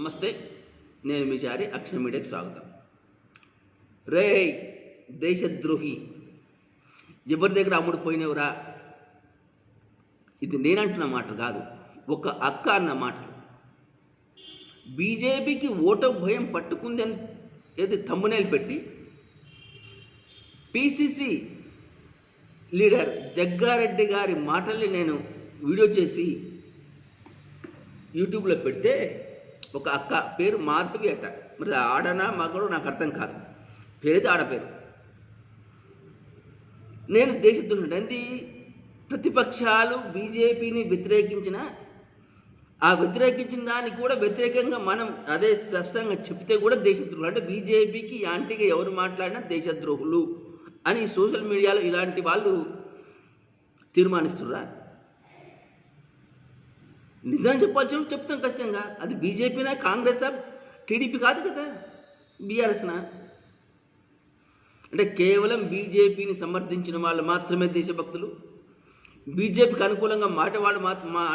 నమస్తే, నేను మీ చారి అక్షర మీడియాకి స్వాగతం. రే దేశద్రోహి, ఎవరి దగ్గర అమ్ముడు పోయినవురా? ఇది నేనంటున్న మాట కాదు, ఒక అక్క అన్న మాటలు. బీజేపీకి ఓటు భయం పట్టుకుంది అని ఏది తమ్మునేలు పెట్టి పిసిసి లీడర్ జగ్గారెడ్డి గారి మాటల్ని నేను వీడియో చేసి యూట్యూబ్లో పెడితే ఒక అక్క పేరు మాధవి అట, మరి ఆడనా మగడో నాకు అర్థం కాదు, పేరైతే ఆడపేరు. నేను దేశద్రోహి అంటే ప్రతిపక్షాలు బీజేపీని వ్యతిరేకించిన ఆ వ్యతిరేకించిన దానికి కూడా వ్యతిరేకంగా మనం అదే స్పష్టంగా చెప్తే కూడా దేశద్రోహులు అంటే బీజేపీకి యాంటీగా ఎవరు మాట్లాడినా దేశద్రోహులు అని సోషల్ మీడియాలో ఇలాంటి వాళ్ళు తీర్మానిస్తుర్రా? నిజం చెప్పాల్సిన చెప్తాం ఖచ్చితంగా. అది బీజేపీనా, కాంగ్రెసా, టీడీపీ కాదు కదా, బీఆర్ఎస్నా? అంటే కేవలం బీజేపీని సమర్థించిన వాళ్ళు మాత్రమే దేశభక్తులు, బీజేపీకి అనుకూలంగా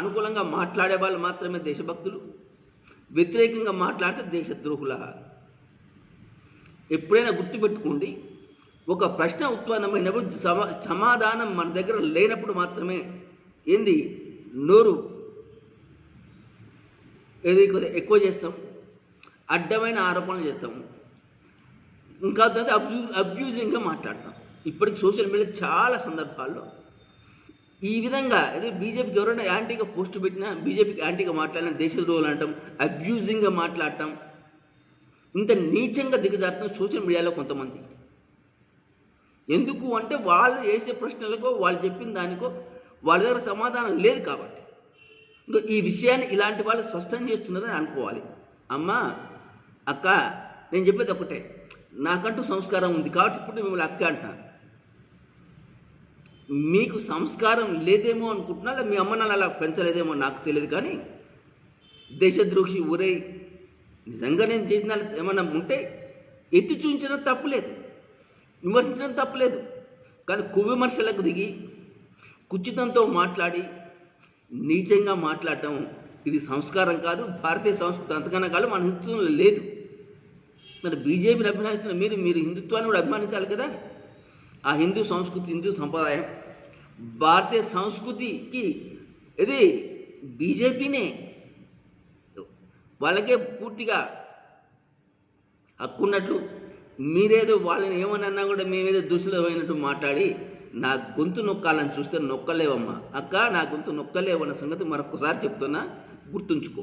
అనుకూలంగా మాట్లాడే వాళ్ళు మాత్రమే దేశభక్తులు, వ్యతిరేకంగా మాట్లాడితే దేశద్రోహుల. ఎప్పుడైనా గుర్తుపెట్టుకోండి, ఒక ప్రశ్న ఉత్పన్నమైనప్పుడు సమాధానం మన దగ్గర లేనప్పుడు మాత్రమే ఏంది నోరు ఏది ఎక్కువ చేస్తాం, అడ్డమైన ఆరోపణలు చేస్తాము, ఇంకా అబ్యూజింగ్గా మాట్లాడతాం. ఇప్పటికి సోషల్ మీడియా చాలా సందర్భాల్లో ఈ విధంగా అదే బీజేపీకి ఎవరైనా యాంటీగా పోస్ట్ పెట్టినా, బీజేపీకి యాంటీగా మాట్లాడినా దేశద్రోహులు అంటాం, అబ్యూజింగ్గా మాట్లాడటం, ఇంత నీచంగా దిగజారుతాం సోషల్ మీడియాలో కొంతమంది. ఎందుకు అంటే వాళ్ళు వేసే ప్రశ్నలకో వాళ్ళు చెప్పిన దానికో వాళ్ళ దగ్గర సమాధానం లేదు కాబట్టి. ఇంకా ఈ విషయాన్ని ఇలాంటి వాళ్ళు స్పష్టం చేస్తున్నారని అనుకోవాలి. అమ్మా, అక్క, నేను చెప్పేది ఒకటే, నాకంటూ సంస్కారం ఉంది కాబట్టి ఇప్పుడు మిమ్మల్ని అక్క అంటున్నాను. మీకు సంస్కారం లేదేమో అనుకుంటున్నా, మీ అమ్మ నాన్న అలా పెంచలేదేమో నాకు తెలియదు, కానీ దేశద్రోహి ఊరై నిజంగా నేను చేసిన ఏమన్నా ఉంటే ఎత్తి చూపించడం తప్పులేదు, విమర్శించడం తప్పులేదు, కానీ కువిమర్శలకు దిగి కుచితంతో మాట్లాడి నీచంగా మాట్లాడటం ఇది సంస్కారం కాదు, భారతీయ సంస్కృతి అంతకన్నా కాదు, మన హిందుత్వంలో లేదు. మరి బీజేపీని అభిమానిస్తున్న మీరు హిందుత్వాన్ని కూడా అభిమానించాలి కదా. ఆ హిందూ సంస్కృతి, హిందూ సంప్రదాయం, భారతీయ సంస్కృతికి ఇది బీజేపీనే, వాళ్ళకే పూర్తిగా హక్కున్నట్లు మీరేదో వాళ్ళని ఏమన్నా కూడా మేమేదో దుస్తులమైనట్టు మాట్లాడి నా గొంతు నొక్కాలని చూస్తే నొక్కలేవమ్మా. అక్క, నా గొంతు నొక్కలేవన్న సంగతి మరొకసారి చెప్తున్నా, గుర్తుంచుకో.